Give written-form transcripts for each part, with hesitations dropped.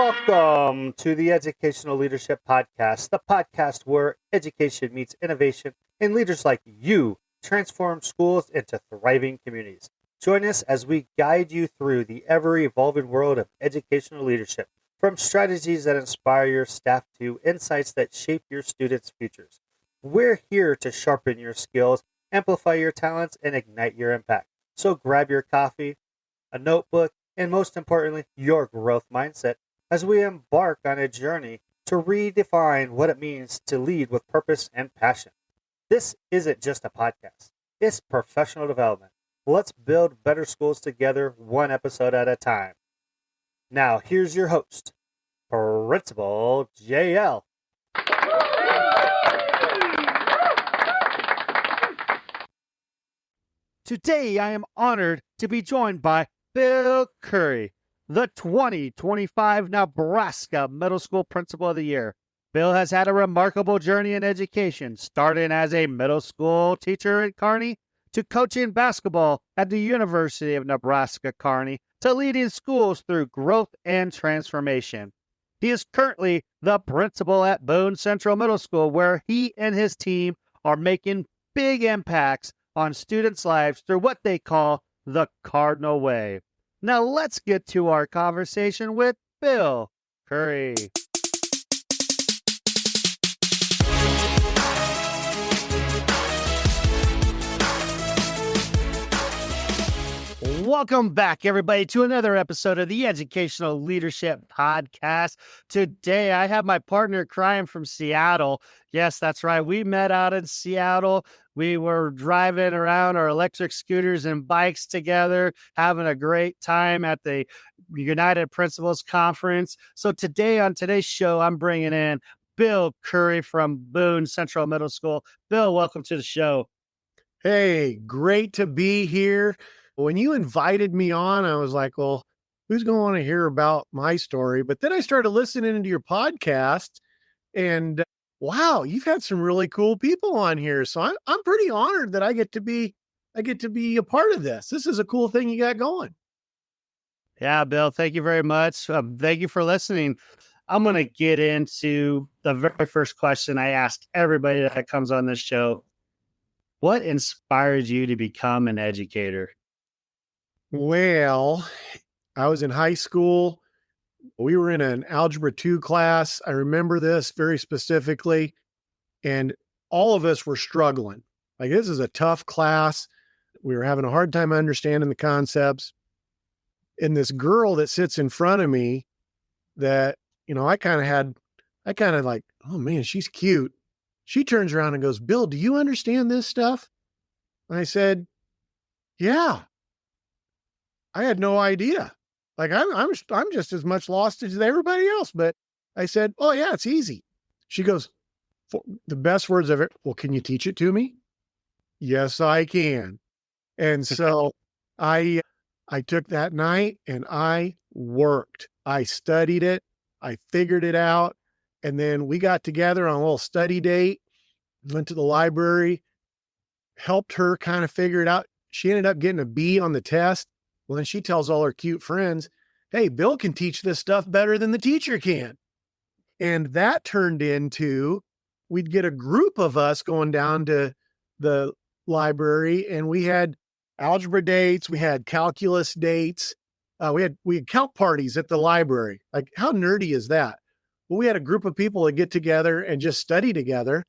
Welcome to the Educational Leadership Podcast, the podcast where education meets innovation and leaders like you transform schools into thriving communities. Join us as we guide you through the ever-evolving world of educational leadership, from strategies that inspire your staff to insights that shape your students' futures. We're here to sharpen your skills, amplify your talents, and ignite your impact. So grab your coffee, a notebook, and most importantly, your growth mindset as we embark on a journey to redefine what it means to lead with purpose and passion. This isn't just a podcast, it's professional development. Let's build better schools together, one episode at a time. Now, here's your host, Principal JL. Today, I am honored to be joined by Bill Curry, the 2025 Nebraska Middle School Principal of the Year. Bill has had a remarkable journey in education, starting as a middle school teacher at Kearney, to coaching basketball at the University of Nebraska-Kearney, to leading schools through growth and transformation. He is currently the principal at Boone Central Middle School, where he and his team are making big impacts on students' lives through what they call the Cardinal Way. Now let's get to our conversation with Bill Curry. Welcome back, everybody, to another episode of the Educational Leadership Podcast. Today, I have my partner crying from Seattle. Yes, that's right. We met out in Seattle. We were driving around our electric scooters and bikes together, having a great time at the United Principals Conference. So today, on today's show, I'm bringing in Bill Curry from Boone Central Middle School. Bill, welcome to the show. Hey, great to be here. When you invited me on, I was like, well, who's going to want to hear about my story? But then I started listening to your podcast and wow, you've had some really cool people on here. So I'm pretty honored that I get to be a part of this. This is a cool thing you got going. Yeah, Bill, thank you very much. Thank you for listening. I'm going to get into the very first question I ask everybody that comes on this show. What inspired you to become an educator? Well, I was in high school. We were in an algebra 2 class. I remember this very specifically. And all of us were struggling. Like, this is a tough class. We were having a hard time understanding the concepts. And this girl that sits in front of me that, I kind of like, oh man, she's cute. She turns around and goes, Bill, do you understand this stuff? And I said, yeah. I had no idea. Like, I'm just as much lost as everybody else. But I said, oh yeah, it's easy. She goes, the best words ever. Well, can you teach it to me? Yes, I can. And so I took that night and I worked. I studied it. I figured it out. And then we got together on a little study date, went to the library, helped her kind of figure it out. She ended up getting a B on the test. Well, then she tells all her cute friends, hey, Bill can teach this stuff better than the teacher can. And that turned into, we'd get a group of us going down to the library, and we had algebra dates. We had calculus dates. We had calc parties at the library. Like, how nerdy is that? Well, we had a group of people that get together and just study together.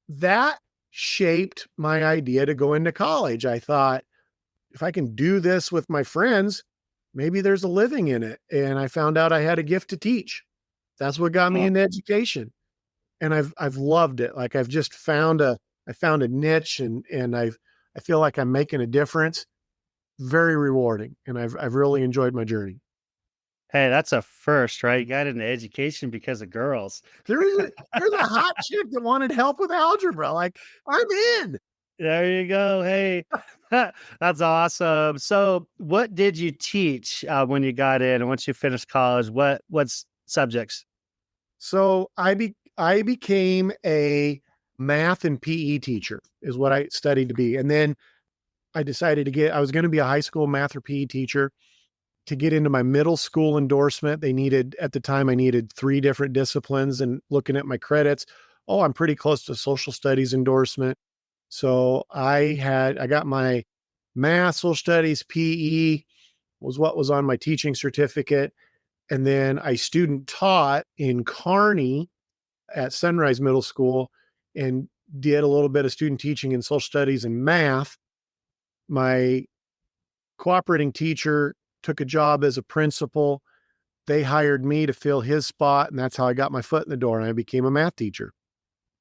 That shaped my idea to go into college. I thought, if I can do this with my friends, maybe there's a living in it. And I found out I had a gift to teach. That's what got me into education. And I've loved it. Like, I've just found a niche and I feel like I'm making a difference. Very rewarding. And I've really enjoyed my journey. Hey, that's a first, right? You got into education because of girls. There's a hot chick that wanted help with algebra. Like, I'm in. There you go. Hey, that's awesome. So what did you teach when you got in and once you finished college? What subjects? So I became a math and PE teacher is what I studied to be. And then I decided I was going to be a high school math or PE teacher. to get into my middle school endorsement, at the time, I needed 3 different disciplines, and looking at my credits, oh, I'm pretty close to social studies endorsement. So I got my math, social studies, PE was what was on my teaching certificate. And then I student taught in Kearney at Sunrise Middle School and did a little bit of student teaching in social studies and math. My cooperating teacher took a job as a principal. They hired me to fill his spot, and that's how I got my foot in the door, and I became a math teacher.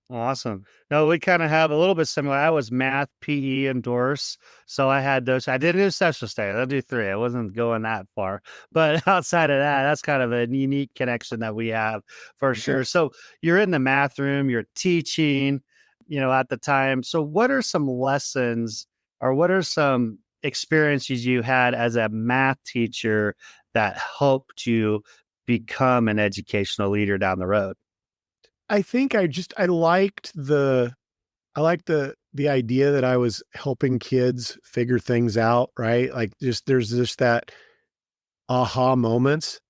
Awesome. No, we kind of have a little bit similar. I was math, PE, and DORS. So I had those. I didn't do social studies. I do 3. I wasn't going that far. But outside of that, that's kind of a unique connection that we have for sure. So you're in the math room, you're teaching, at the time. So what are some lessons or what are some experiences you had as a math teacher that helped you become an educational leader down the road? I think I liked the idea that I was helping kids figure things out, right? Like there's just that aha moments.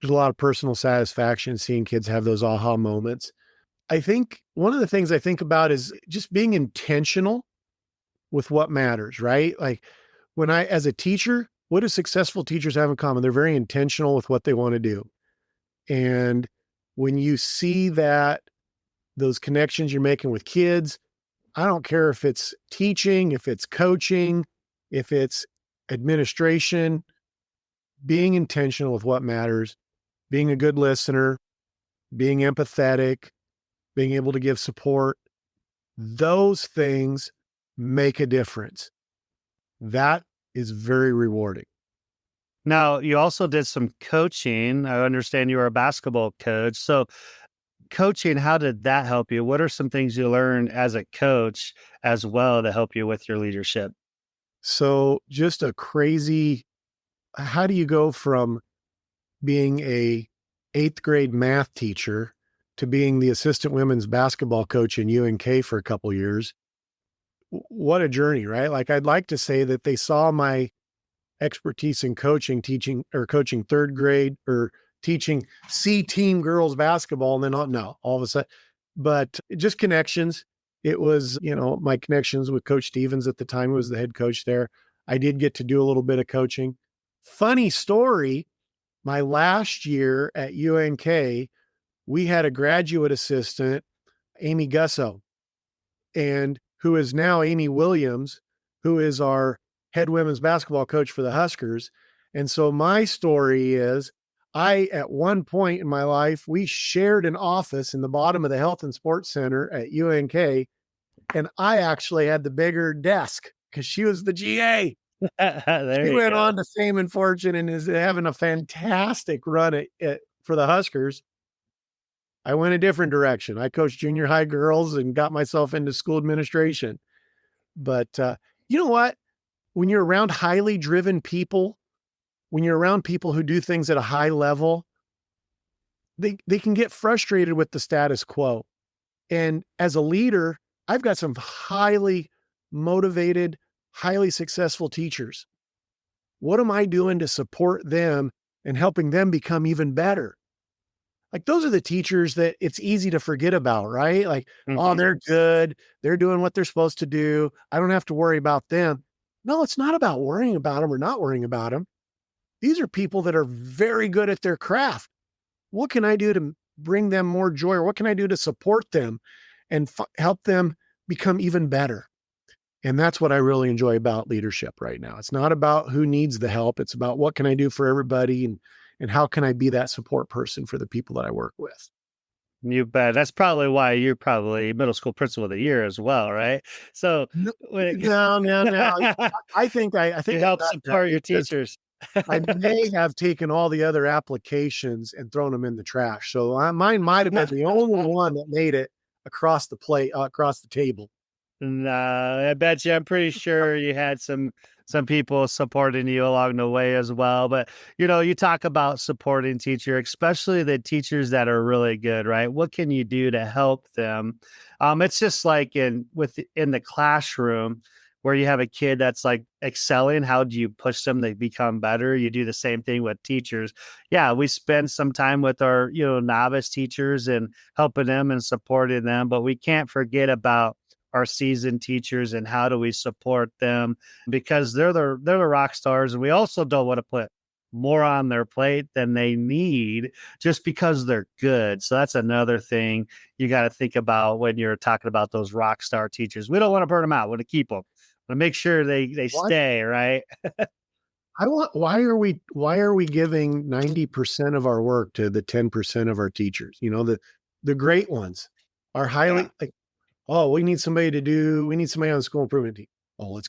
There's a lot of personal satisfaction seeing kids have those aha moments. I think one of the things I think about is just being intentional with what matters, right? Like as a teacher, what do successful teachers have in common? They're very intentional with what they want to do. And when you see those connections you're making with kids, I don't care if it's teaching, if it's coaching, if it's administration, being intentional with what matters, being a good listener, being empathetic, being able to give support, those things make a difference. That is very rewarding. Now, you also did some coaching. I understand you were a basketball coach. So coaching, how did that help you? What are some things you learned as a coach as well to help you with your leadership? So just how do you go from being a 8th grade math teacher to being the assistant women's basketball coach in UNK for a couple years? What a journey, right? Like I'd like to say that they saw my expertise in coaching 3rd grade or teaching C team girls basketball. And then, no, all of a sudden, but just connections. It was, my connections with Coach Stevens at the time, who was the head coach there. I did get to do a little bit of coaching. Funny story. My last year at UNK, we had a graduate assistant, Amy Gusso, and who is now Amy Williams, who is our head women's basketball coach for the Huskers. And so my story is at one point in my life, we shared an office in the bottom of the Health and Sports Center at UNK. And I actually had the bigger desk because she was the GA. She went on to fame and fortune and is having a fantastic run for the Huskers. I went a different direction. I coached junior high girls and got myself into school administration. But you know what? When you're around highly driven people, when you're around people who do things at a high level, they can get frustrated with the status quo. And as a leader, I've got some highly motivated, highly successful teachers. What am I doing to support them and helping them become even better? Like those are the teachers that it's easy to forget about, right? Like, oh, they're good. They're doing what they're supposed to do. I don't have to worry about them. No, it's not about worrying about them or not worrying about them. These are people that are very good at their craft. What can I do to bring them more joy? Or what can I do to support them and help them become even better? And that's what I really enjoy about leadership right now. It's not about who needs the help. It's about what can I do for everybody and how can I be that support person for the people that I work with. You bet. That's probably why you're probably middle school principal of the year as well, right? So no. I think you help support your teachers. I may have taken all the other applications and thrown them in the trash. So mine might have been the only one that made it across the table. No, I bet you. I'm pretty sure you had some people supporting you along the way as well. But you talk about supporting teacher, especially the teachers that are really good, right? What can you do to help them? It's just like in the classroom where you have a kid that's like excelling, how do you push them to become better? You do the same thing with teachers. Yeah, we spend some time with our, novice teachers and helping them and supporting them, but we can't forget about our seasoned teachers and how do we support them, because they're the rock stars, and we also don't want to put more on their plate than they need just because they're good. So that's another thing you got to think about when you're talking about those rock star teachers. We don't want to burn them out. We want to keep them. We want to make sure they stay, right? Why are we giving 90% of our work to the 10% of our teachers? The great ones are highly like, oh, we need somebody on the school improvement team. Oh, let's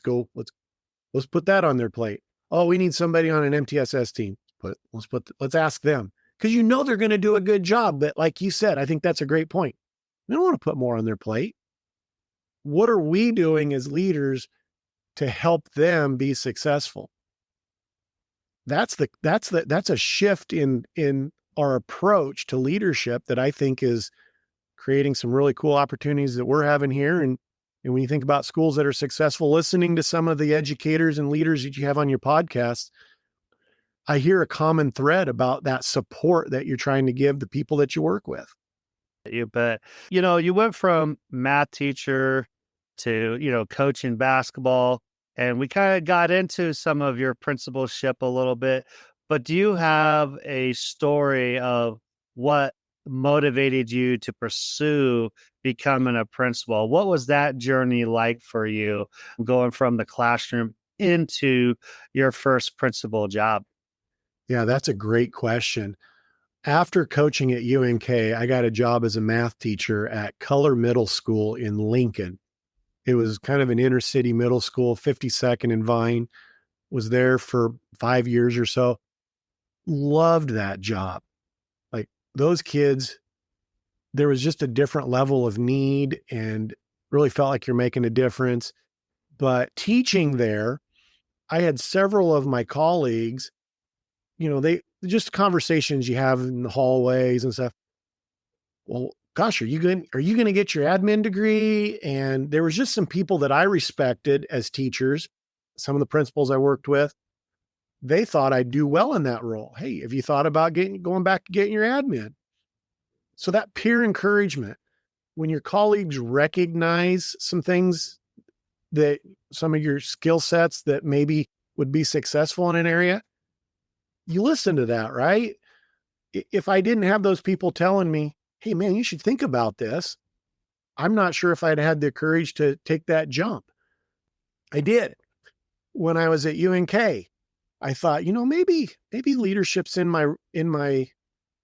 put that on their plate. Oh, we need somebody on an MTSS team. Let's ask them, because they're going to do a good job. But like you said, I think that's a great point. We don't want to put more on their plate. What are we doing as leaders to help them be successful? That's a shift in our approach to leadership that I think is creating some really cool opportunities that we're having here. And when you think about schools that are successful, listening to some of the educators and leaders that you have on your podcast, I hear a common thread about that support that you're trying to give the people that you work with. You bet. You went from math teacher to, coaching basketball, and we kind of got into some of your principalship a little bit, but do you have a story of what motivated you to pursue becoming a principal? What was that journey like for you, going from the classroom into your first principal job? Yeah, that's a great question. After coaching at UNK, I got a job as a math teacher at Cardinal Middle School in Lincoln. It was kind of an inner city middle school, 52nd and Vine. Was there for 5 years or so. Loved that job. Like, those kids, there was just a different level of need and really felt like you're making a difference. But teaching there, I had several of my colleagues, they just conversations you have in the hallways and stuff. Well, gosh, are you going to get your admin degree? And there was just some people that I respected as teachers. Some of the principals I worked with, they thought I'd do well in that role. Hey, have you thought about going back and getting your admin? So that peer encouragement, when your colleagues recognize some things, that some of your skill sets that maybe would be successful in an area, you listen to that, right? If I didn't have those people telling me, hey man, you should think about this, I'm not sure if I'd had the courage to take that jump. I did. When I was at UNK, I thought, maybe leadership's in my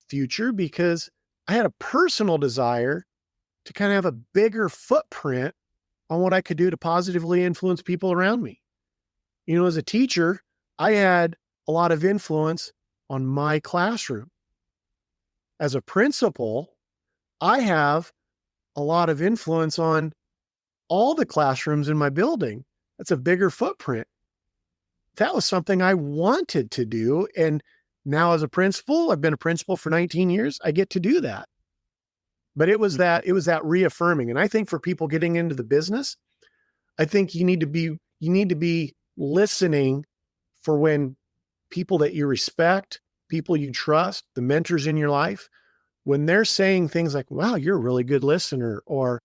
future, because I had a personal desire to kind of have a bigger footprint on what I could do to positively influence people around me. As a teacher, I had a lot of influence on my classroom. As a principal, I have a lot of influence on all the classrooms in my building. That's a bigger footprint. That was something I wanted to do. And now as a principal, I've been a principal for 19 years. I get to do that. But it was that reaffirming. And I think for people getting into the business, I think you need to be listening for when people that you respect, people you trust, the mentors in your life, when they're saying things like, wow, you're a really good listener, or,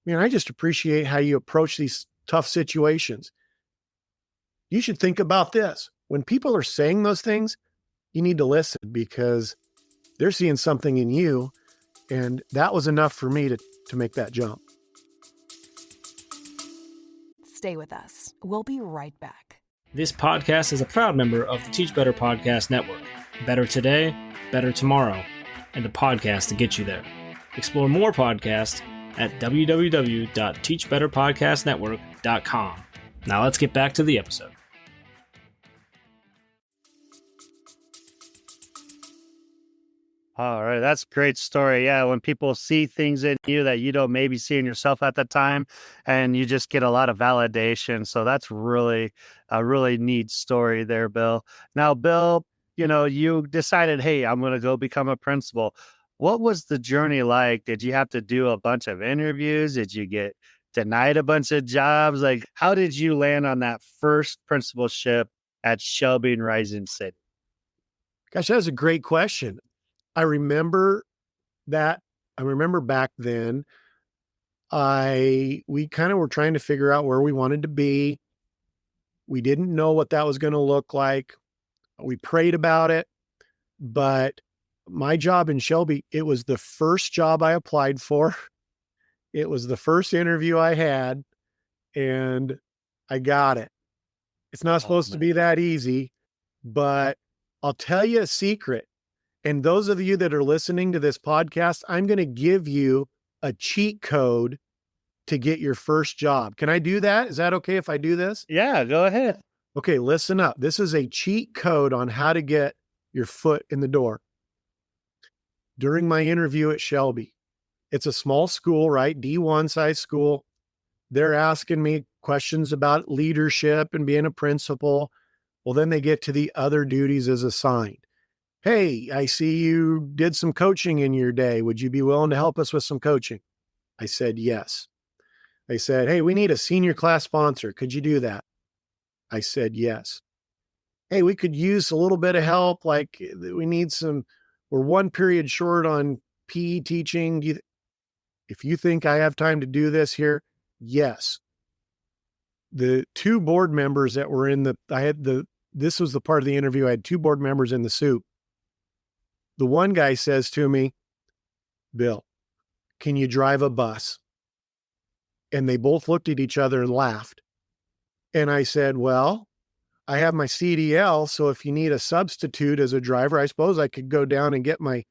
man, I just appreciate how you approach these tough situations. You should think about this. When people are saying those things, you need to listen, because they're seeing something in you. And that was enough for me to make that jump. Stay with us. We'll be right back. This podcast is a proud member of the Teach Better Podcast Network. Better today, better tomorrow, and the podcast to get you there. Explore more podcasts at www.teachbetterpodcastnetwork.com. Now let's get back to the episode. All right. That's a great story. Yeah. When people see things in you that you don't maybe see in yourself at the time, and you just get a lot of validation. So that's really a really neat story there, Bill. Now, Bill, you decided, hey, I'm going to go become a principal. What was the journey like? Did you have to do a bunch of interviews? Did you get denied a bunch of jobs. Like, how did you land on that first principalship at Shelby and Rising City? Gosh, that was a great question. I remember that. I remember back then, we kind of were trying to figure out where we wanted to be. We didn't know what that was going to look like. We prayed about it, but my job in Shelby, it was the first job I applied for. It was the first interview I had, and I got it. It's not supposed to be that easy, but I'll tell you a secret. And those of you that are listening to this podcast, I'm going to give you a cheat code to get your first job. Can I do that? Is that okay if I do this? Yeah, go ahead. Okay, listen up. This is a cheat code on how to get your foot in the door. During my interview at Shelby, it's a small school, right? D1 size school. They're asking me questions about leadership and being a principal. Well, then they get to the other duties as assigned. Hey, I see you did some coaching in your day. Would you be willing to help us with some coaching? I said, yes. They said, hey, we need a senior class sponsor. Could you do that? I said, yes. Hey, we could use a little bit of help. Like we're one period short on PE teaching. If you think I have time to do this here, yes. The two board members that were this was the part of the interview. I had two board members in the soup. The one guy says to me, Bill, can you drive a bus? And they both looked at each other and laughed. And I said, well, I have my CDL. So if you need a substitute as a driver, I suppose I could go down and get my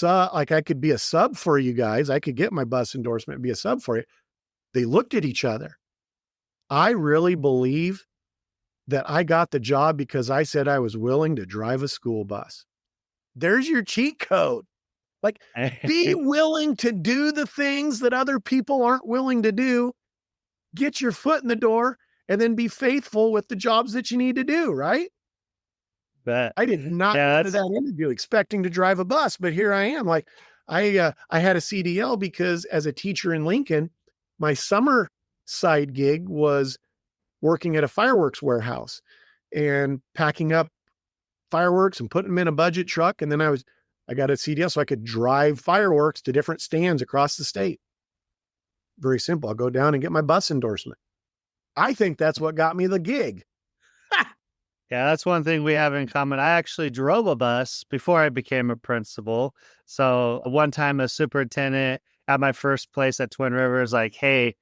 I could be a sub for you guys. I could get my bus endorsement and be a sub for you. They looked at each other. I really believe that I got the job because I said I was willing to drive a school bus. There's your cheat code. Like, be willing to do the things that other people aren't willing to do. Get your foot in the door and then be faithful with the jobs that you need to do, right? Bet. I did not go to that interview expecting to drive a bus, but here I am. Like, I had a CDL because as a teacher in Lincoln, my summer side gig was working at a fireworks warehouse and packing up fireworks and putting them in a budget truck. And then I got a CDL so I could drive fireworks to different stands across the state. Very simple. I'll go down and get my bus endorsement. I think that's what got me the gig. Yeah, that's one thing we have in common. I actually drove a bus before I became a principal. So one time a superintendent at my first place at Twin Rivers, like, hey,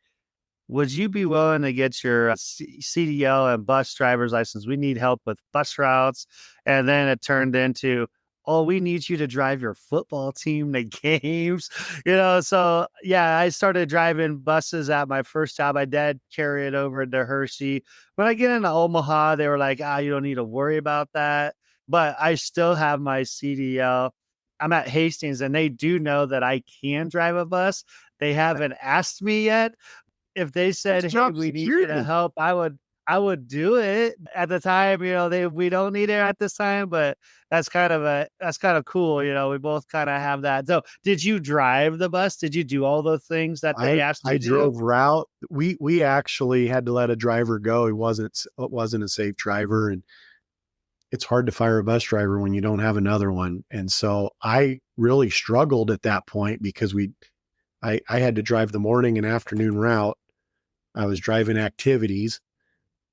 would you be willing to get your CDL and bus driver's license? We need help with bus routes. And then it turned into, oh, we need you to drive your football team to games. So yeah, I started driving buses at my first job. My dad carried it over into Hershey. When I get into Omaha, they were like, you don't need to worry about that. But I still have my CDL. I'm at Hastings and they do know that I can drive a bus. They haven't asked me yet. If they said, hey, we need you to help, I would do it. At the time, we don't need it at this time, but that's kind of cool. We both kind of have that. So did you drive the bus? Did you do all the things that they asked you to do? I drove route. We actually had to let a driver go. He wasn't a safe driver. And it's hard to fire a bus driver when you don't have another one. And so I really struggled at that point because I had to drive the morning and afternoon route. I was driving activities.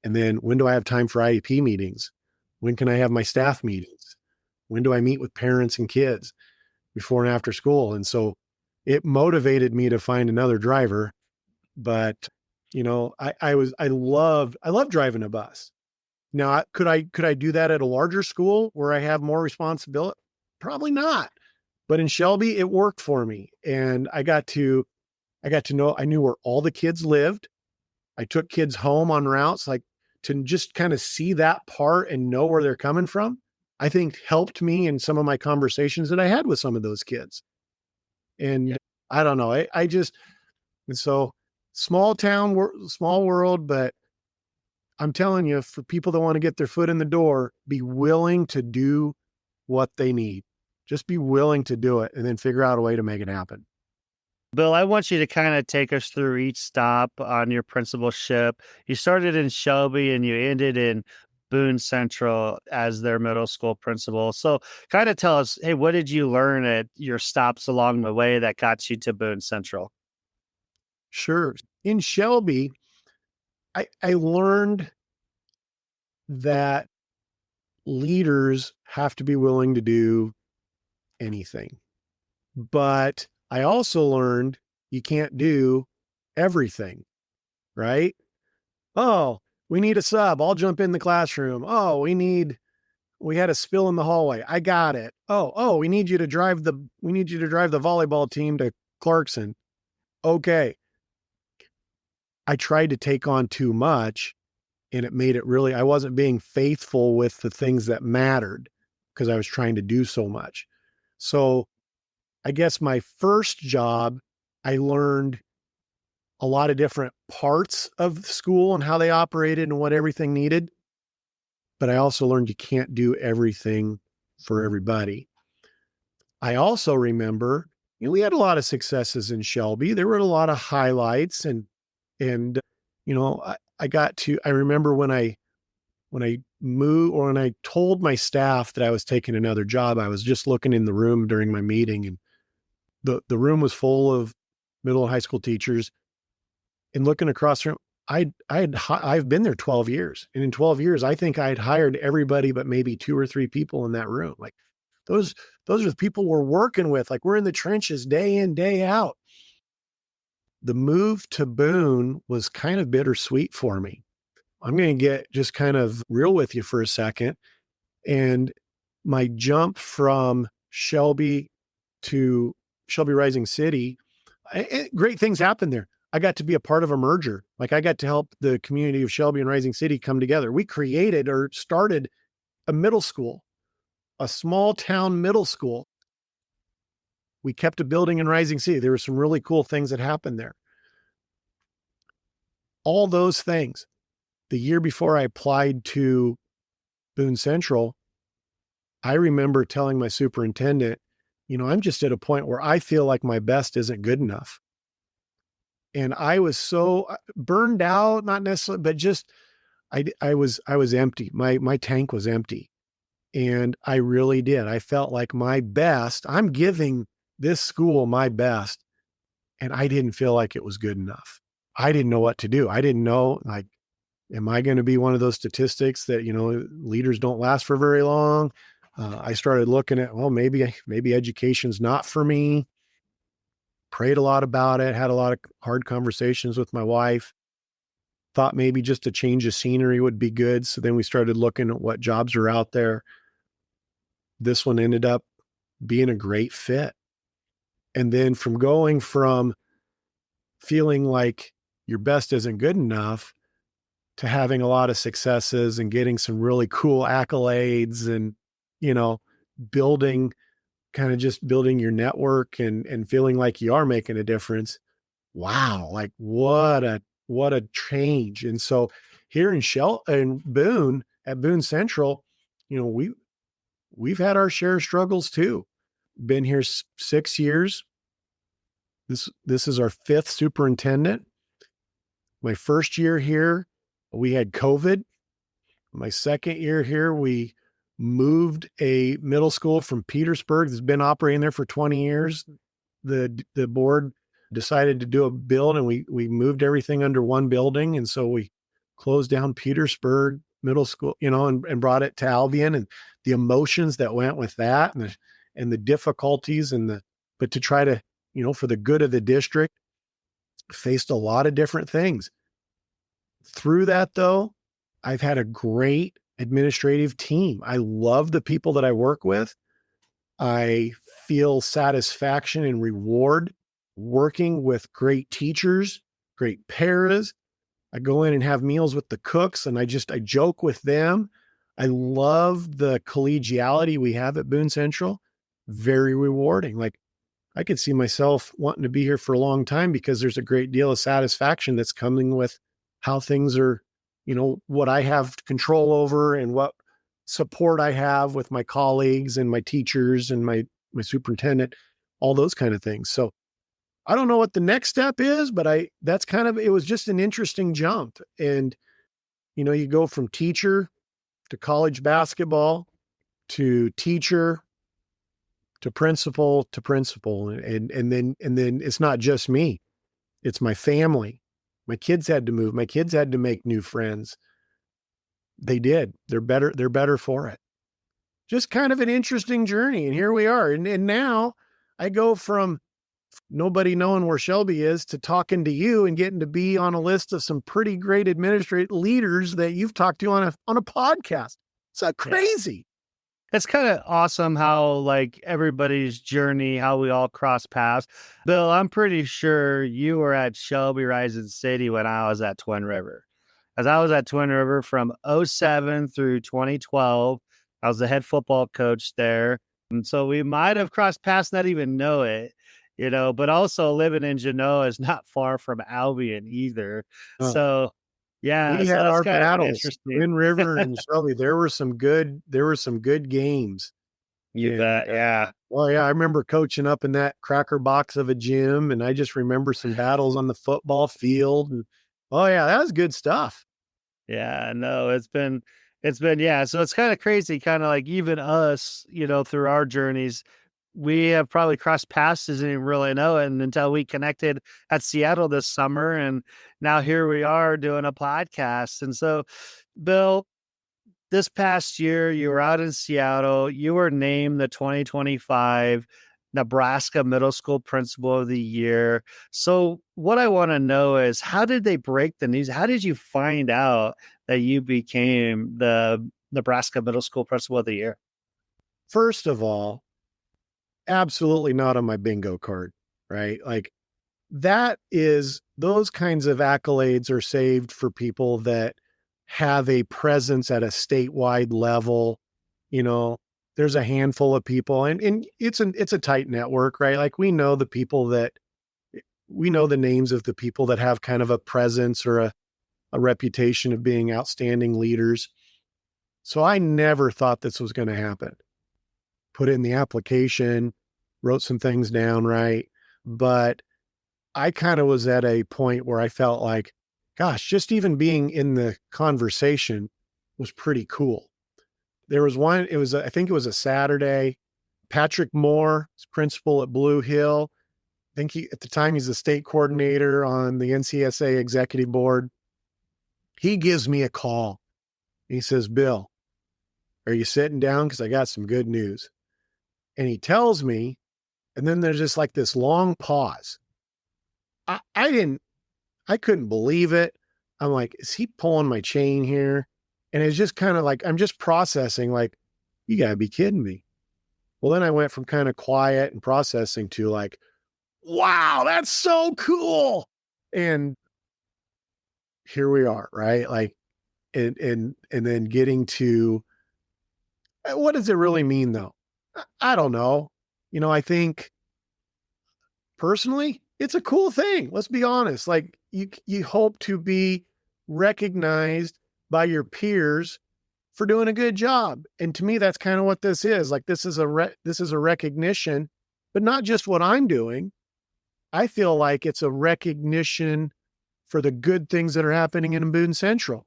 And then when do I have time for IEP meetings? When can I have my staff meetings? When do I meet with parents and kids before and after school? And so it motivated me to find another driver. But, I loved driving a bus. Now, could I do that at a larger school where I have more responsibility? Probably not. But in Shelby, it worked for me. And I got to know, I knew where all the kids lived. I took kids home on routes, like to just kind of see that part and know where they're coming from, I think helped me in some of my conversations that I had with some of those kids. And I don't know, and so small town, small world, but I'm telling you, for people that want to get their foot in the door, be willing to do what they need. Just be willing to do it and then figure out a way to make it happen. Bill, I want you to kind of take us through each stop on your principalship. You started in Shelby and you ended in Boone Central as their middle school principal. So kind of tell us, hey, what did you learn at your stops along the way that got you to Boone Central? Sure. In Shelby, I learned that leaders have to be willing to do anything. But I also learned you can't do everything, right? Oh, we need a sub. I'll jump in the classroom. Oh, we had a spill in the hallway. I got it. Oh, we need you to drive the volleyball team to Clarkson. Okay. I tried to take on too much, and it made it really, I wasn't being faithful with the things that mattered because I was trying to do so much. So I guess my first job, I learned a lot of different parts of school and how they operated and what everything needed. But I also learned you can't do everything for everybody. I also remember, we had a lot of successes in Shelby. There were a lot of highlights and I remember when I moved, or when I told my staff that I was taking another job, I was just looking in the room during my meeting, and the room was full of middle and high school teachers, and looking across the room, I've been there 12 years. And in 12 years, I think I'd hired everybody, but maybe 2 or 3 people in that room. Like those are the people we're working with. Like we're in the trenches day in, day out. The move to Boone was kind of bittersweet for me. I'm going to get just kind of real with you for a second. And my jump from Shelby to Shelby Rising City, great things happened there. I got to be a part of a merger. Like I got to help the community of Shelby and Rising City come together. We created or started a middle school, a small town middle school. We kept a building in Rising City. There were some really cool things that happened there. All those things. The year before I applied to Boone Central, I remember telling my superintendent, I'm just at a point where I feel like my best isn't good enough. And I was so burned out, not necessarily, but just, I was empty. My tank was empty. And I really did. I felt like my best, I'm giving this school my best. And I didn't feel like it was good enough. I didn't know what to do. I didn't know, like, am I going to be one of those statistics that, leaders don't last for very long? I started looking at, well, maybe education's not for me. Prayed a lot about it, had a lot of hard conversations with my wife, thought maybe just a change of scenery would be good. So then we started looking at what jobs are out there. This one ended up being a great fit. And then from going from feeling like your best isn't good enough to having a lot of successes and getting some really cool accolades and, building your network and feeling like you are making a difference. Wow. Like what a change. And so here in Boone at Boone Central, we've had our share of struggles too. Been here 6 years. This is our 5th superintendent. My first year here, we had COVID. My second year here, we moved a middle school from Petersburg that's been operating there for 20 years. The board decided to do a build, and we moved everything under one building. And so we closed down Petersburg Middle School, and brought it to Albion, and the emotions that went with that and the difficulties but to try to, for the good of the district, faced a lot of different things. Through that though, I've had a great administrative team. I love the people that I work with. I feel satisfaction and reward working with great teachers, great paras. I go in and have meals with the cooks, and I joke with them. I love the collegiality we have at Boone Central. Very rewarding. Like I could see myself wanting to be here for a long time because there's a great deal of satisfaction that's coming with how things are, what I have control over and what support I have with my colleagues and my teachers and my superintendent, all those kind of things. So I don't know what the next step is, but it was just an interesting jump. And, you go from teacher to college basketball to teacher to principal. And then it's not just me. It's my family. My kids had to move. My kids had to make new friends. They did. They're better for it. Just kind of an interesting journey. And here we are. And now I go from nobody knowing where Shelby is to talking to you and getting to be on a list of some pretty great administrative leaders that you've talked to on a podcast. It's crazy. It's kind of awesome how like everybody's journey, how we all cross paths. Bill, I'm pretty sure you were at Shelby Rising City when I was at Twin River. As I was at Twin River from 2007 through 2012. I was the head football coach there. And so we might have crossed paths, not even know it, but also living in Genoa is not far from Albion either. So yeah, we had our battles. Twin River and Shelby. There were some good games. You bet. Yeah. Well, yeah, I remember coaching up in that cracker box of a gym, and I just remember some battles on the football field. And that was good stuff. Yeah, no, it's been, yeah. So it's kind of crazy, kind of like even us, through our journeys, we have probably crossed paths, didn't even really know it, and until we connected at Seattle this summer. And now here we are doing a podcast. And so, Bill, this past year, you were out in Seattle. You were named the 2025 Nebraska Middle School Principal of the Year. So what I want to know is, how did they break the news? How did you find out that you became the Nebraska Middle School Principal of the Year? First of all, absolutely not on my bingo card, right? Like those kinds of accolades are saved for people that have a presence at a statewide level. There's a handful of people, and it's a tight network, right? Like we know the names of the people that have kind of a presence or a reputation of being outstanding leaders. So I never thought this was going to happen. Put in the application, wrote some things down, right? But I kind of was at a point where I felt like, gosh, just even being in the conversation was pretty cool. There was one, I think it was a Saturday. Patrick Moore, principal at Blue Hill. I think at the time he's the state coordinator on the NCSA executive board. He gives me a call. He says, Bill, are you sitting down? Because I got some good news. And he tells me, and then there's just like this long pause. I couldn't believe it. I'm like, is he pulling my chain here? And it's just kind of like, I'm just processing like, you gotta be kidding me. Well, then I went from kind of quiet and processing to like, wow, that's so cool. And here we are, right? Like, and then getting to, what does it really mean though? I don't know. I think personally, it's a cool thing. Let's be honest. Like you hope to be recognized by your peers for doing a good job. And to me, that's kind of what this is. Like this is a recognition, but not just what I'm doing. I feel like it's a recognition for the good things that are happening in Boone Central.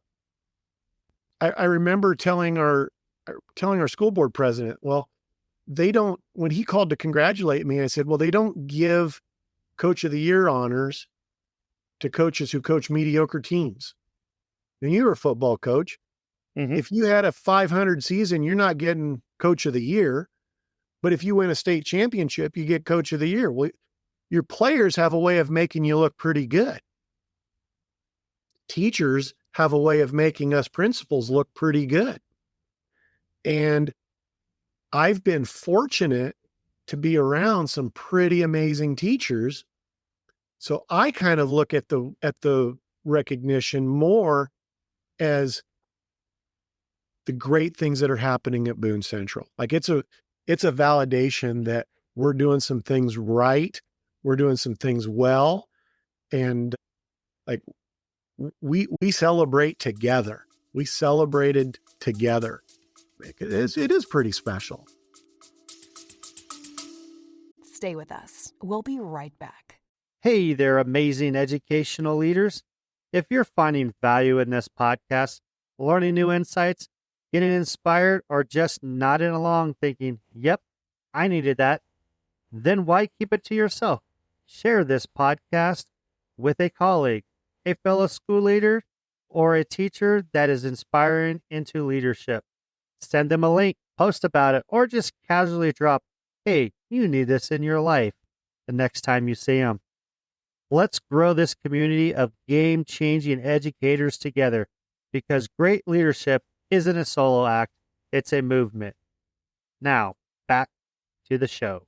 I remember telling our school board president, well, when he called to congratulate me, I said, well, they don't give Coach of the Year honors to coaches who coach mediocre teams. And you were a football coach. Mm-hmm. If you had a 500 season, you're not getting Coach of the Year. But if you win a state championship, you get Coach of the Year. Well, your players have a way of making you look pretty good. Teachers have a way of making us principals look pretty good. And I've been fortunate to be around some pretty amazing teachers. So I kind of look at the recognition more as the great things that are happening at Boone Central. Like it's a validation that we're doing some things right. We're doing some things well. And like we celebrate together. We celebrated together. It is pretty special. Stay with us. We'll be right back. Hey there, amazing educational leaders. If you're finding value in this podcast, learning new insights, getting inspired, or just nodding along thinking, yep, I needed that, then why keep it to yourself? Share this podcast with a colleague, a fellow school leader, or a teacher that is inspiring into leadership. Send them a link, post about it, or just casually drop, hey, you need this in your life the next time you see them. Let's grow this community of game-changing educators together, because great leadership isn't a solo act, it's a movement. Now, back to the show.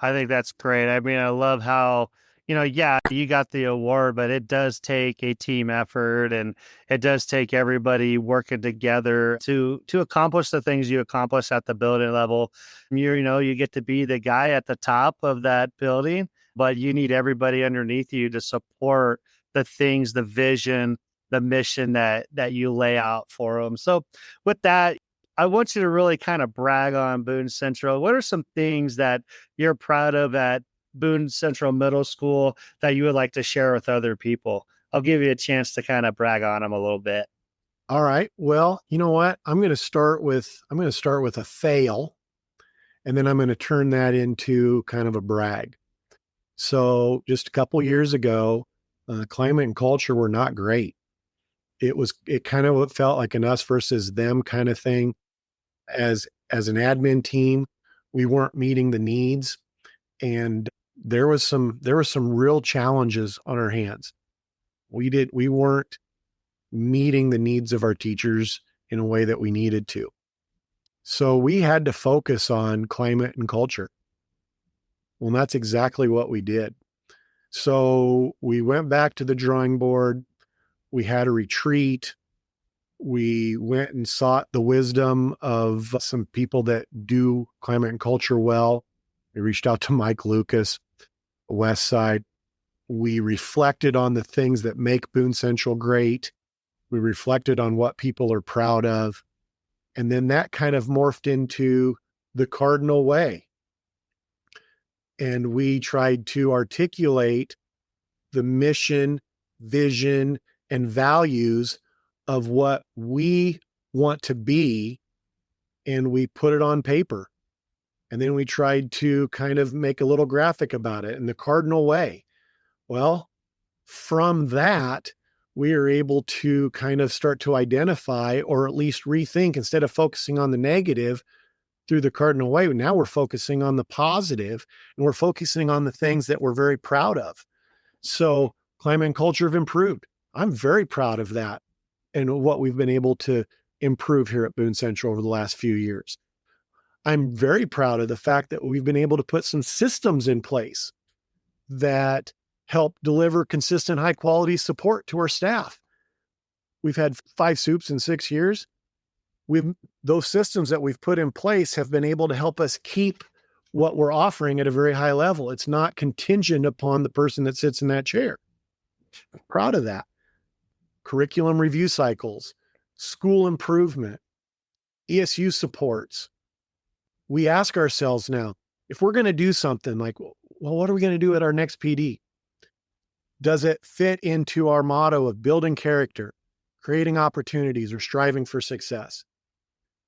I think that's great. I mean, I love how, yeah, you got the award, but it does take a team effort, and it does take everybody working together to accomplish the things you accomplish at the building level. You get to be the guy at the top of that building, but you need everybody underneath you to support the things, the vision, the mission that you lay out for them. So with that, I want you to really kind of brag on Boone Central. What are some things that you're proud of at Boone Central Middle School that you would like to share with other people? I'll give you a chance to kind of brag on them a little bit. All right. Well, you know what? I'm going to start with a fail, and then I'm going to turn that into kind of a brag. So just a couple years ago, climate and culture were not great. It kind of felt like an us versus them kind of thing. As an admin team, we weren't meeting the needs, and there were some real challenges on our hands. We weren't meeting the needs of our teachers in a way that we needed to. So we had to focus on climate and culture. Well, that's exactly what we did. So we went back to the drawing board. We had a retreat. We went and sought the wisdom of some people that do climate and culture well. We reached out to Mike Lucas, West Side. We reflected on the things that make Boone Central great. We reflected on what people are proud of. And then that kind of morphed into the Cardinal Way. And we tried to articulate the mission, vision, and values of what we want to be, and we put it on paper. And then we tried to kind of make a little graphic about it in the Cardinal Way. Well, from that, we are able to kind of start to identify, or at least rethink, instead of focusing on the negative through the Cardinal Way. Now we're focusing on the positive, and we're focusing on the things that we're very proud of. So climate and culture have improved. I'm very proud of that and what we've been able to improve here at Boone Central over the last few years. I'm very proud of the fact that we've been able to put some systems in place that help deliver consistent, high quality support to our staff. We've had 5 soups in 6 years. Those systems that we've put in place have been able to help us keep what we're offering at a very high level. It's not contingent upon the person that sits in that chair. I'm proud of that. Curriculum review cycles, school improvement, ESU supports. We ask ourselves now, if we're going to do something like, well, what are we going to do at our next PD? Does it fit into our motto of building character, creating opportunities, or striving for success?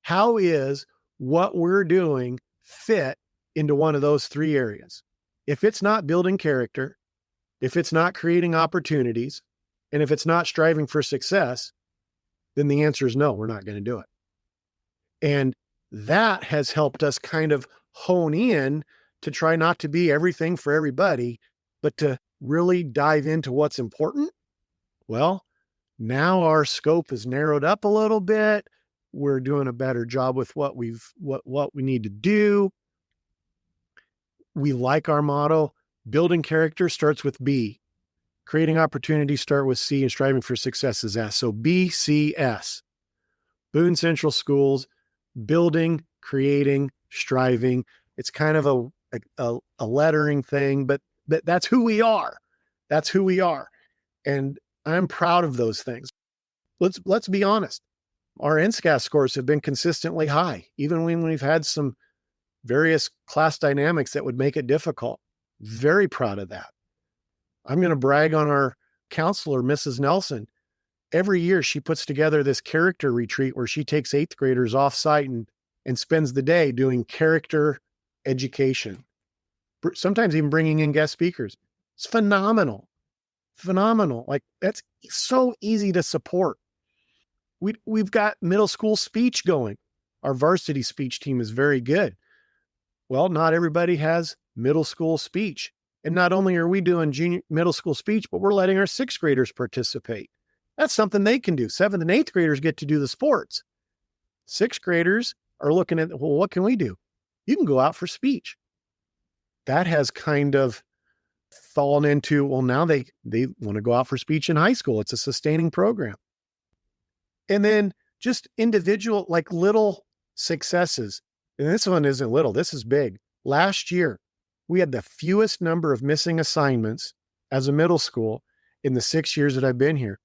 How is what we're doing fit into one of those 3 areas? If it's not building character, if it's not creating opportunities, and if it's not striving for success, then the answer is no, we're not going to do it. And that has helped us kind of hone in to try not to be everything for everybody, but to really dive into what's important. Well, now our scope is narrowed up a little bit. We're doing a better job with what we need to do. We like our motto. Building character starts with B. Creating opportunities start with C, and striving for success is S. So BCS. Boone Central Schools, building, creating, striving. It's kind of a lettering thing, but that's who we are. That's who we are. And I'm proud of those things. Let's be honest. Our NSCAS scores have been consistently high, even when we've had some various class dynamics that would make it difficult. Very proud of that. I'm going to brag on our counselor, Mrs. Nelson. Every year she puts together this character retreat where she takes 8th graders off site and spends the day doing character education, sometimes even bringing in guest speakers. It's phenomenal. Like, that's so easy to support. We've got middle school speech going. Our varsity speech team is very good. Well, not everybody has middle school speech. And not only are we doing middle school speech, but we're letting our 6th graders participate. That's something they can do. 7th and 8th graders get to do the sports. 6th graders are looking at, well, what can we do? You can go out for speech. That has kind of fallen into, well, now they want to go out for speech in high school. It's a sustaining program. And then just individual, like little successes. And this one isn't little, this is big. Last year, we had the fewest number of missing assignments as a middle school in the 6 years that I've been here.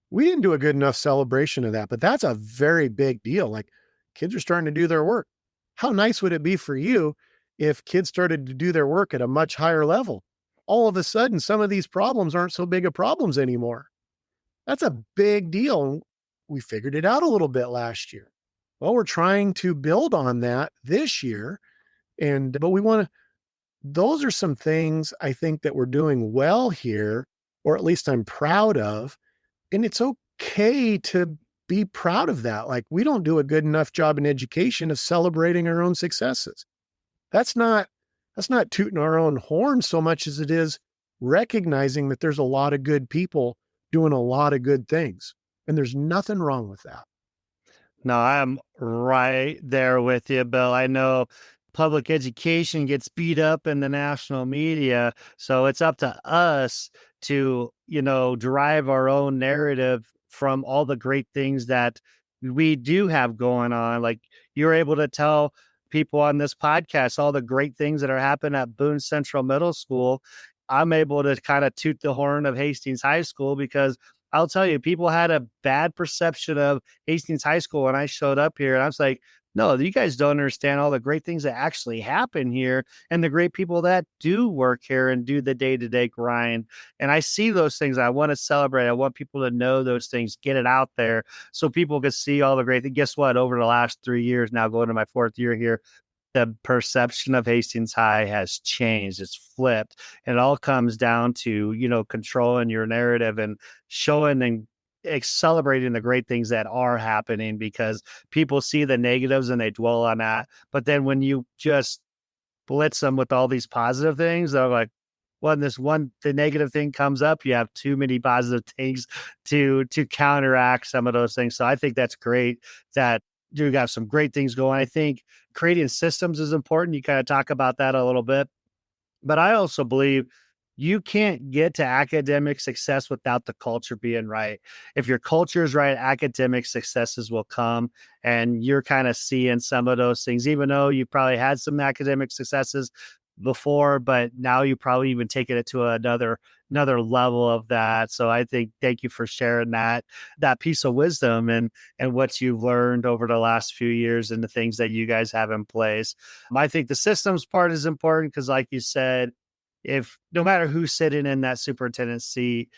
We didn't do a good enough celebration of that, but that's a very big deal. Like, kids are starting to do their work. How nice would it be for you if kids started to do their work at a much higher level? All of a sudden, some of these problems aren't so big of problems anymore. That's a big deal. We figured it out a little bit last year. Well, we're trying to build on that this year. But we want to, those are some things I think that we're doing well here, or at least I'm proud of. And it's okay to be proud of that. Like, we don't do a good enough job in education of celebrating our own successes. That's not tooting our own horn so much as it is recognizing that there's a lot of good people doing a lot of good things. And there's nothing wrong with that. No, I'm right there with you, Bill. I know public education gets beat up in the national media, so it's up to us to, derive our own narrative from all the great things that we do have going on. Like, you're able to tell people on this podcast all the great things that are happening at Boone Central Middle School. I'm able to kind of toot the horn of Hastings High School because I'll tell you, people had a bad perception of Hastings High School when I showed up here. And I was like, no, you guys don't understand all the great things that actually happen here and the great people that do work here and do the day-to-day grind. And I see those things. I want to celebrate. I want people to know those things, get it out there so people can see all the great things. Guess what? Over the last 3 years, now going to my 4th year here, the perception of Hastings High has changed. It's flipped. And it all comes down to, controlling your narrative and showing and celebrating the great things that are happening, because people see the negatives and they dwell on that. But then when you just blitz them with all these positive things, they're like, when the negative thing comes up, you have too many positive things to counteract some of those things. So I think that's great that you got some great things going. I think creating systems is important. You kind of talk about that a little bit, but I also believe you can't get to academic success without the culture being right. If your culture is right, academic successes will come. And you're kind of seeing some of those things, even though you probably had some academic successes before, but now you probably even taken it to another level of that. So I think, thank you for sharing that piece of wisdom and what you've learned over the last few years and the things that you guys have in place. I think the systems part is important because, like you said, if no matter who's sitting in that superintendent seat,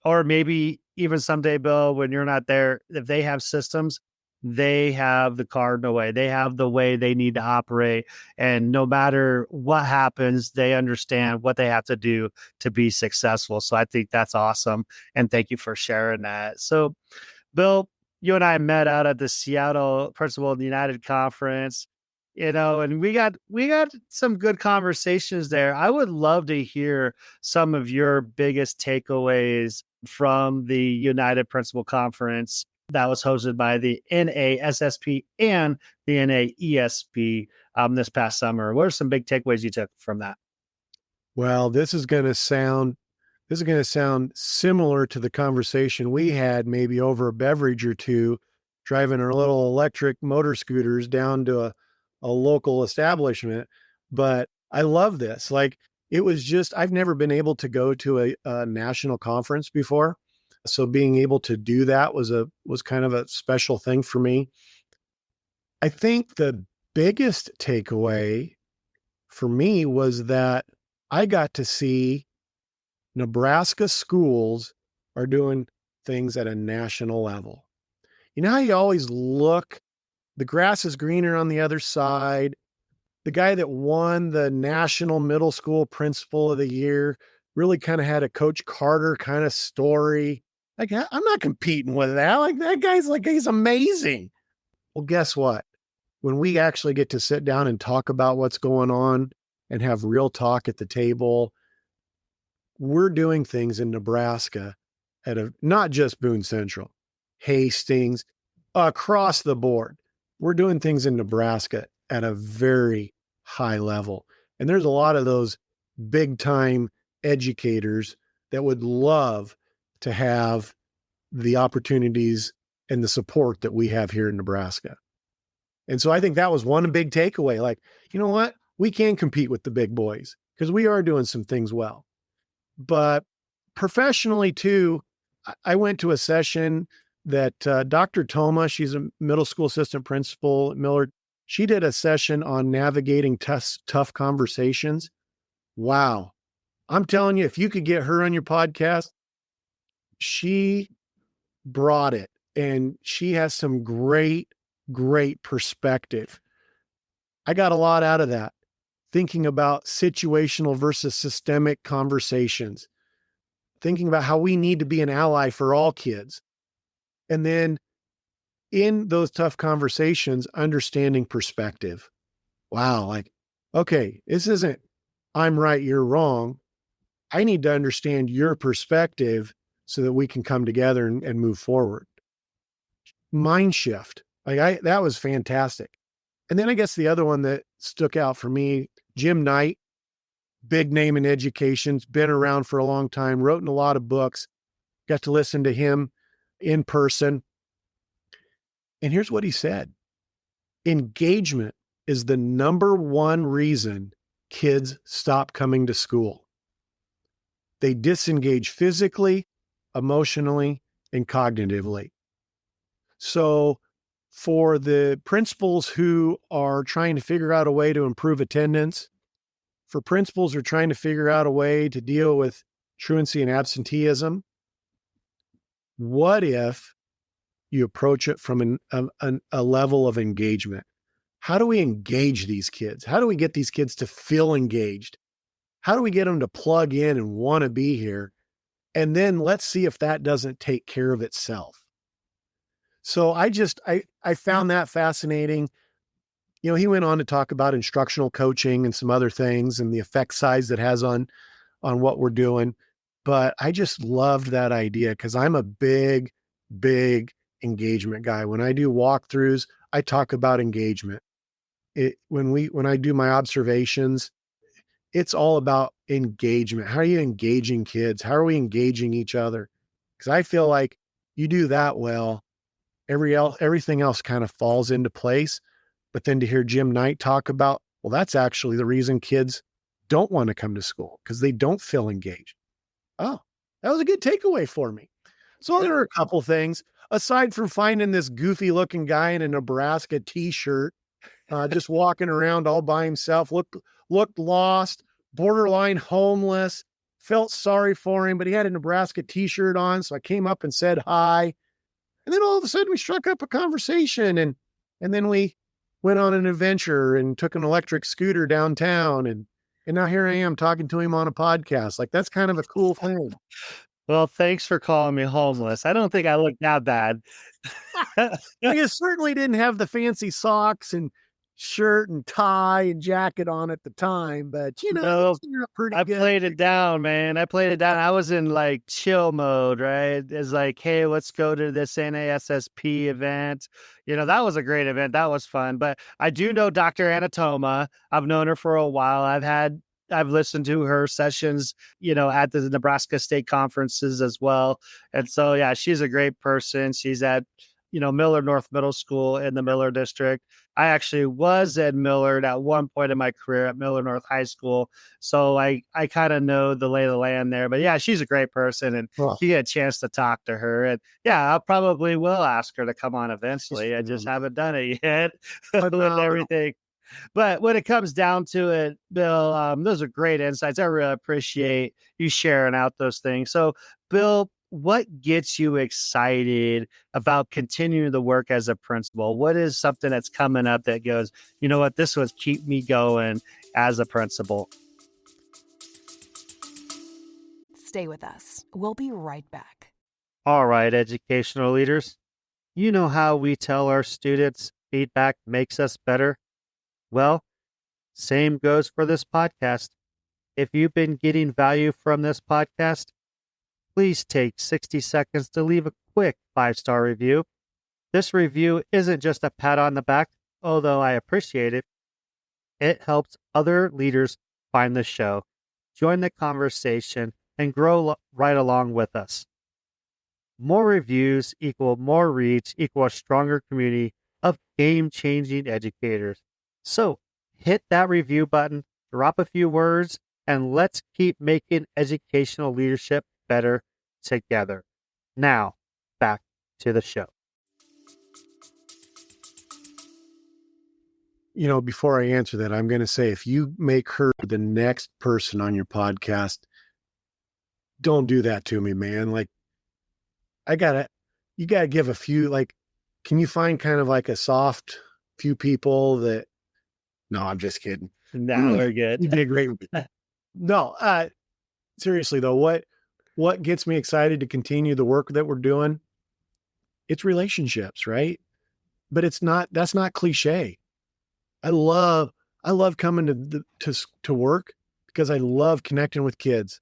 or maybe even someday, Bill, when you're not there, if they have systems, they have the Cardinal Way. They have the way they need to operate. And no matter what happens, they understand what they have to do to be successful. So I think that's awesome. And thank you for sharing that. So, Bill, you and I met out at the Seattle Principal of the United Conference, and we got some good conversations there. I would love to hear some of your biggest takeaways from the United Principal Conference that was hosted by the NASSP and the NAESP this past summer. What are some big takeaways you took from that? Well, this is going to sound similar to the conversation we had maybe over a beverage or two, driving our little electric motor scooters down to a local establishment. But I love this. Like, it was just, I've never been able to go to a national conference before. So being able to do that was kind of a special thing for me. I think the biggest takeaway for me was that I got to see Nebraska schools are doing things at a national level. You know how you always look, the grass is greener on the other side. The guy that won the National Middle School Principal of the Year really kind of had a Coach Carter kind of story. Like, I'm not competing with that. Like, that guy's like, he's amazing. Well, guess what? When we actually get to sit down and talk about what's going on and have real talk at the table, we're doing things in Nebraska not just Boone Central, Hastings, across the board. We're doing things in Nebraska at a very high level. And there's a lot of those big time educators that would love to have the opportunities and the support that we have here in Nebraska. And so I think that was one big takeaway. Like, you know what? We can compete with the big boys because we are doing some things well. But professionally too, I went to a session that Dr. Toma, she's a middle school assistant principal at Millard. She did a session on navigating tough conversations. Wow. I'm telling you, if you could get her on your podcast, she brought it, and she has some great perspective. I got a lot out of that, thinking about situational versus systemic conversations, thinking about how we need to be an ally for all kids. And then in those tough conversations, understanding perspective. Wow. Like, okay, this isn't I'm right, you're wrong. I need to understand your perspective so that we can come together and move forward. Mind shift. That was fantastic. And then I guess the other one that stuck out for me, Jim Knight, big name in education, been around for a long time, wrote in a lot of books, got to listen to him in person. And here's what he said. Engagement is the number one reason kids stop coming to school. They disengage physically, emotionally, and cognitively. So for the principals who are trying to figure out a way to improve attendance, for principals who are trying to figure out a way to deal with truancy and absenteeism, what if you approach it from a level of engagement? How do we engage these kids? How do we get these kids to feel engaged? How do we get them to plug in and want to be here? And then let's see if that doesn't take care of itself. So I found that fascinating. You know, he went on to talk about instructional coaching and some other things and the effect size that has on what we're doing. But I just loved that idea because I'm a big engagement guy. When I do walkthroughs, I talk about engagement. When I do my observations, it's all about engagement. How are you engaging kids? How are we engaging each other? Because I feel like you do that well, everything else kind of falls into place. But then to hear Jim Knight talk about, well, that's actually the reason kids don't want to come to school because they don't feel engaged. Oh, that was a good takeaway for me. So there are a couple things aside from finding this goofy looking guy in a Nebraska t-shirt, just walking around all by himself, looked lost, borderline homeless, felt sorry for him, but he had a Nebraska t-shirt on. So I came up and said hi. And then all of a sudden we struck up a conversation and then we went on an adventure and took an electric scooter downtown. And now here I am talking to him on a podcast. Like, that's kind of a cool thing. Well, thanks for calling me homeless. I don't think I look that bad. I certainly didn't have the fancy socks and shirt and tie and jacket on at the time, but you know, I played it down, man. I played it down. I was in like chill mode, right? It's like, hey, let's go to this NASSP event. You know, that was a great event. That was fun. But I do know Dr. Anatoma. I've known her for a while. I've listened to her sessions, you know, at the Nebraska state conferences as well. And so, yeah, she's a great person. She's at, you know, Millard North Middle School in the Millard district. I actually was at Millard at one point in my career at Millard North High School. So I kind of know the lay of the land there, but yeah, she's a great person and you get a chance to talk to her. And yeah, I probably will ask her to come on eventually. I just haven't done it yet with everything. But when it comes down to it, Bill, those are great insights. I really appreciate you sharing out those things. So, Bill, what gets you excited about continuing the work as a principal? What is something that's coming up that goes, you know what, this was keep me going as a principal? Stay with us. We'll be right back. All right, educational leaders, you know how we tell our students feedback makes us better? Well, same goes for this podcast. If you've been getting value from this podcast, please take 60 seconds to leave a quick 5-star review. This review isn't just a pat on the back, although I appreciate it. It helps other leaders find the show, join the conversation, and grow right along with us. More reviews equal more reach equal a stronger community of game-changing educators. So hit that review button, drop a few words, and let's keep making educational leadership better together. Now, back to the show. You know, before I answer that, I'm going to say, if you make her the next person on your podcast, don't do that to me, man. Like, you gotta give a few, like, can you find kind of like a soft few people that, no, I'm just kidding. No, we're good. You did great. No, seriously though, what gets me excited to continue the work that we're doing? It's relationships, right? But that's not cliche. I love coming to work because I love connecting with kids.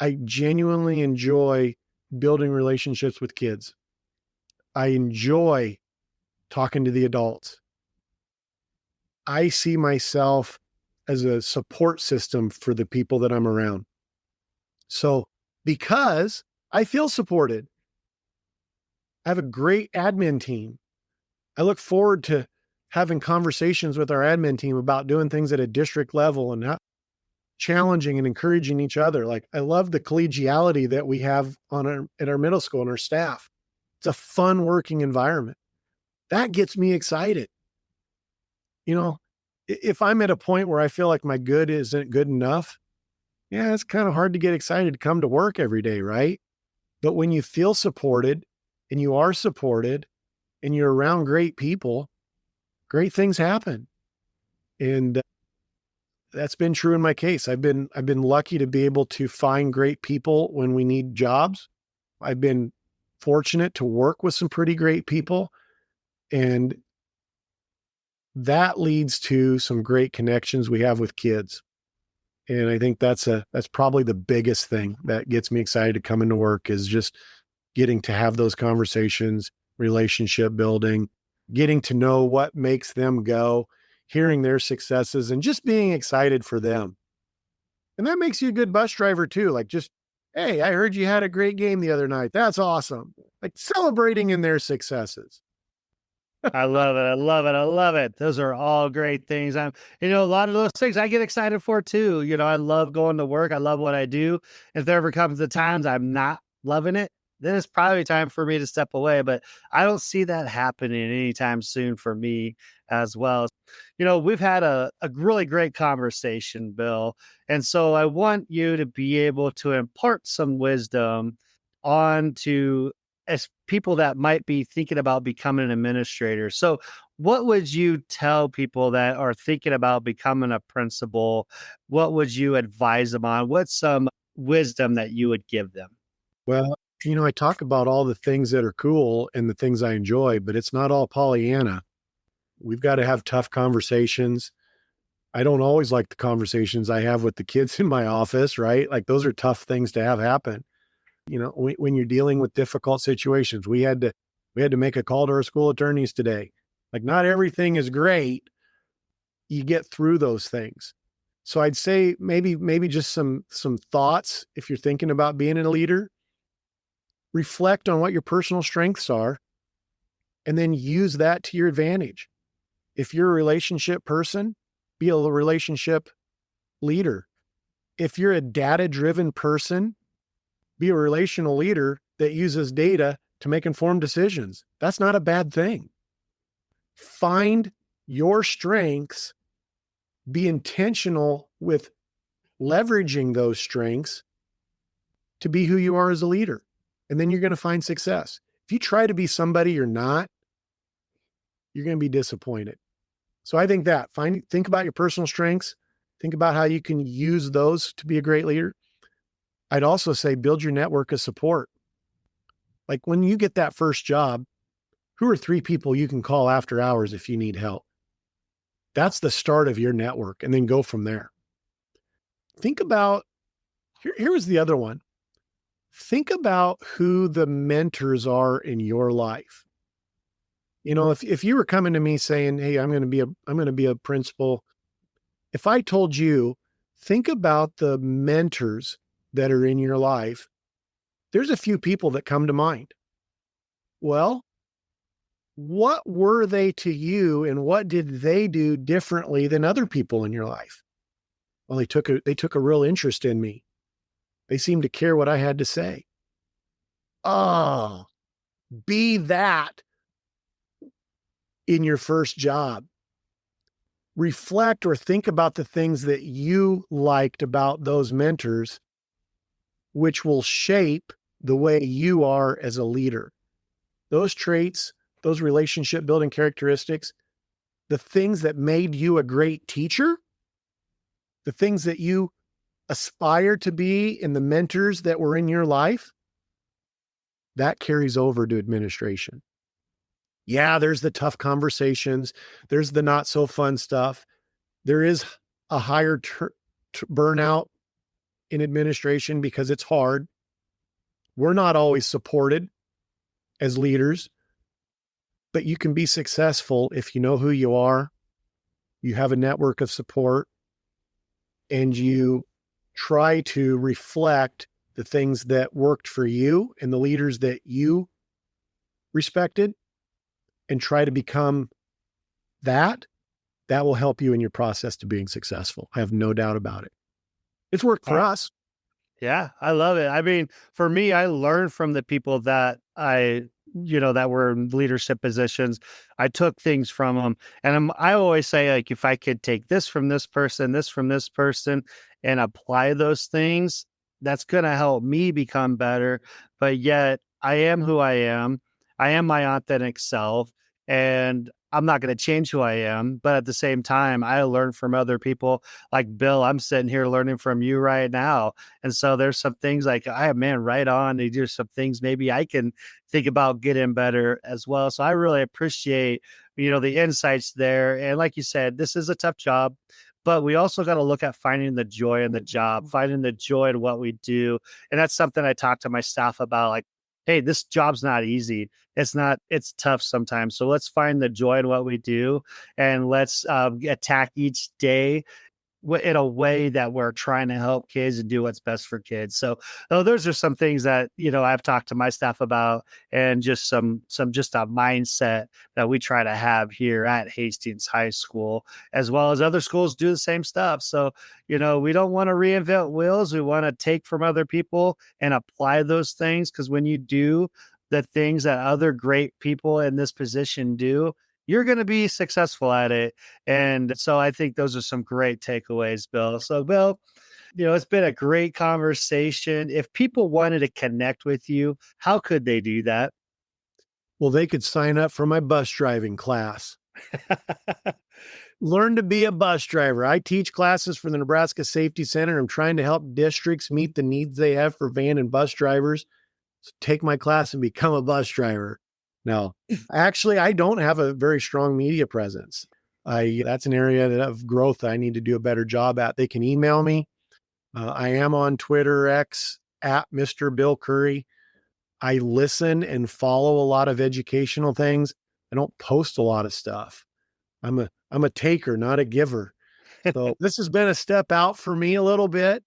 I genuinely enjoy building relationships with kids. I enjoy talking to the adults. I see myself as a support system for the people that I'm around. So because I feel supported, I have a great admin team. I look forward to having conversations with our admin team about doing things at a district level and challenging and encouraging each other. Like, I love the collegiality that we have at our middle school and our staff. It's a fun working environment. That gets me excited. You know, if I'm at a point where I feel like my good isn't good enough, yeah, it's kind of hard to get excited to come to work every day, right? But when you feel supported and you are supported and you're around great people, great things happen. And that's been true in my case. I've been lucky to be able to find great people when we need jobs. I've been fortunate to work with some pretty great people, and that leads to some great connections we have with kids. And I think that's probably the biggest thing that gets me excited to come into work, is just getting to have those conversations, relationship building, getting to know what makes them go, hearing their successes, and just being excited for them. And that makes you a good bus driver too. Like, just, hey, I heard you had a great game the other night. That's awesome. Like, celebrating in their successes. I love it. I love it. I love it. Those are all great things. A lot of those things I get excited for too. I love going to work. I love what I do. If there ever comes the times I'm not loving it, then it's probably time for me to step away. But I don't see that happening anytime soon for me as well. We've had a really great conversation, Bill. And so I want you to be able to impart some wisdom onto as people that might be thinking about becoming an administrator. So what would you tell people that are thinking about becoming a principal? What would you advise them on? What's some wisdom that you would give them? Well, I talk about all the things that are cool and the things I enjoy, but it's not all Pollyanna. We've got to have tough conversations. I don't always like the conversations I have with the kids in my office, right? Like, those are tough things to have happen. When you're dealing with difficult situations, we had to make a call to our school attorneys today. Like, not everything is great. You get through those things. So I'd say maybe just some thoughts. If you're thinking about being a leader, reflect on what your personal strengths are, and then use that to your advantage. If you're a relationship person, be a relationship leader. If you're a data-driven person, be a relational leader that uses data to make informed decisions. That's not a bad thing. Find your strengths, be intentional with leveraging those strengths to be who you are as a leader. And then you're going to find success. If you try to be somebody you're not, you're going to be disappointed. So I think think about your personal strengths. Think about how you can use those to be a great leader. I'd also say build your network of support. Like when you get that first job, who are 3 people you can call after hours if you need help? That's the start of your network, and then go from there. Think about, here was the other one. Think about who the mentors are in your life. You know, if you were coming to me saying, hey, I'm going to be a principal. If I told you, think about the mentors that are in your life, there's a few people that come to mind. Well, what were they to you, and what did they do differently than other people in your life? Well, they took a real interest in me. They seemed to care what I had to say. Oh, be that in your first job. Reflect or think about the things that you liked about those mentors, which will shape the way you are as a leader. Those traits, those relationship building characteristics, the things that made you a great teacher, the things that you aspire to be in the mentors that were in your life, that carries over to administration. Yeah, there's the tough conversations. There's the not so fun stuff. There is a higher burnout in administration because it's hard. We're not always supported as leaders, but you can be successful if you know who you are, you have a network of support, and you try to reflect the things that worked for you and the leaders that you respected, and try to become that. That will help you in your process to being successful. I have no doubt about it. It's worked for us. Yeah, I love it. I mean, for me, I learned from the people that that were in leadership positions. I took things from them. And I always say, like, if I could take this from this person, and apply those things, that's going to help me become better. But yet I am who I am. I am my authentic self, and I'm not going to change who I am. But at the same time, I learn from other people like Bill. I'm sitting here learning from you right now. And so there's some things like, right on. There's some things maybe I can think about getting better as well. So I really appreciate, the insights there. And like you said, this is a tough job, but we also got to look at finding the joy in the job, finding the joy in what we do. And that's something I talk to my staff about, like, hey, this job's not easy. It's tough sometimes. So let's find the joy in what we do, and let's attack each day in a way that we're trying to help kids and do what's best for kids. So those are some things that, I've talked to my staff about, and just just a mindset that we try to have here at Hastings High School, as well as other schools do the same stuff. So, we don't want to reinvent wheels. We want to take from other people and apply those things, because when you do the things that other great people in this position do, you're going to be successful at it. And so I think those are some great takeaways, Bill. So, Bill, it's been a great conversation. If people wanted to connect with you, how could they do that? Well, they could sign up for my bus driving class. Learn to be a bus driver. I teach classes for the Nebraska Safety Center. I'm trying to help districts meet the needs they have for van and bus drivers. So take my class and become a bus driver. No, actually, I don't have a very strong media presence. That's an area of growth that I need to do a better job at. They can email me. I am on Twitter, X, at Mr. Bill Curry. I listen and follow a lot of educational things. I don't post a lot of stuff. I'm a taker, not a giver. So this has been a step out for me a little bit,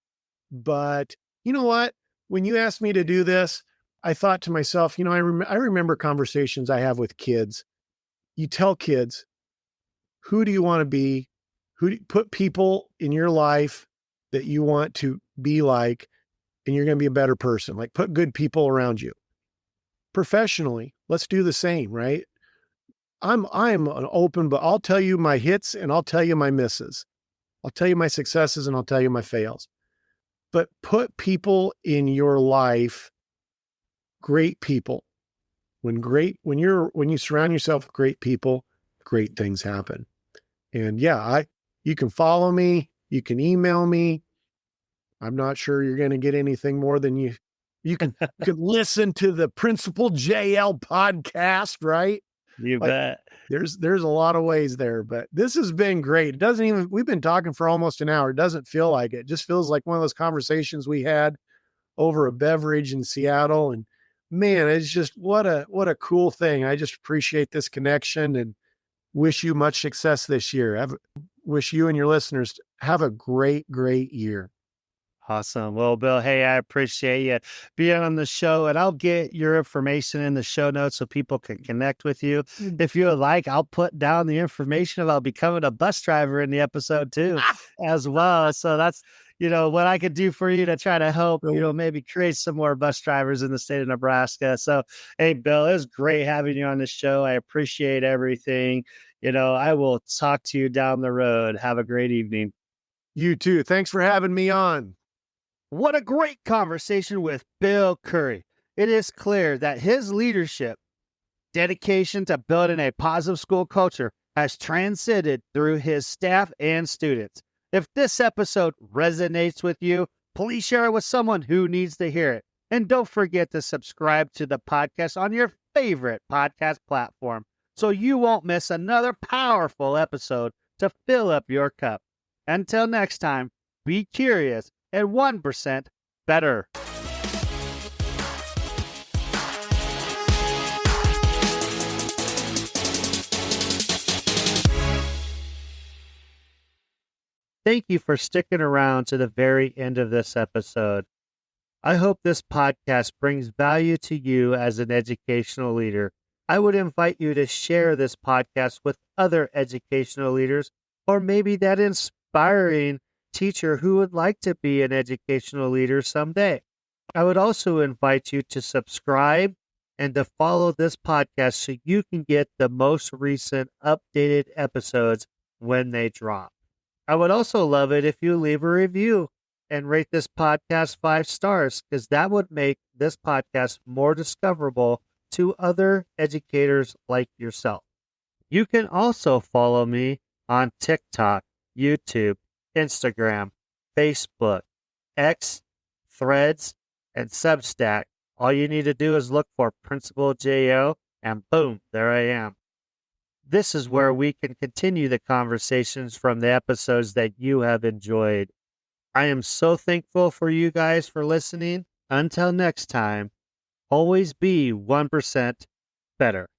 but you know what? When you asked me to do this, I thought to myself, I remember conversations I have with kids. You tell kids, who do you want to be? Put people in your life that you want to be like, and you're going to be a better person. Like, put good people around you. Professionally, let's do the same, right? I'm an open, but I'll tell you my hits and I'll tell you my misses. I'll tell you my successes and I'll tell you my fails. But put people in your life, great people. When you surround yourself with great people, great things happen. And yeah, you can follow me, you can email me. I'm not sure you're going to get anything more than you can listen to the Principal JL podcast, right? You bet. There's a lot of ways there, but this has been great. We've been talking for almost an hour. It doesn't feel like it. It just feels like one of those conversations we had over a beverage in Seattle. And man, it's just what a cool thing. I just appreciate this connection and wish you much success this year. Wish you and your listeners have a great, great year. Awesome. Well, Bill, hey, I appreciate you being on the show, and I'll get your information in the show notes so people can connect with you. If you would like, I'll put down the information about becoming a bus driver in the episode too, as well. So that's, what I could do for you to try to help, maybe create some more bus drivers in the state of Nebraska. So, hey, Bill, it was great having you on the show. I appreciate everything. I will talk to you down the road. Have a great evening. You too. Thanks for having me on. What a great conversation with Bill Curry. It is clear that his leadership, dedication to building a positive school culture has transcended through his staff and students. If this episode resonates with you, please share it with someone who needs to hear it. And don't forget to subscribe to the podcast on your favorite podcast platform so you won't miss another powerful episode to fill up your cup. Until next time, be curious and 1% better. Thank you for sticking around to the very end of this episode. I hope this podcast brings value to you as an educational leader. I would invite you to share this podcast with other educational leaders, or maybe that inspiring teacher who would like to be an educational leader someday. I would also invite you to subscribe and to follow this podcast so you can get the most recent updated episodes when they drop. I would also love it if you leave a review and rate this podcast 5 stars, because that would make this podcast more discoverable to other educators like yourself. You can also follow me on TikTok, YouTube, Instagram, Facebook, X, Threads, and Substack. All you need to do is look for Principal JO, and boom, there I am. This is where we can continue the conversations from the episodes that you have enjoyed. I am so thankful for you guys for listening. Until next time, always be 1% better.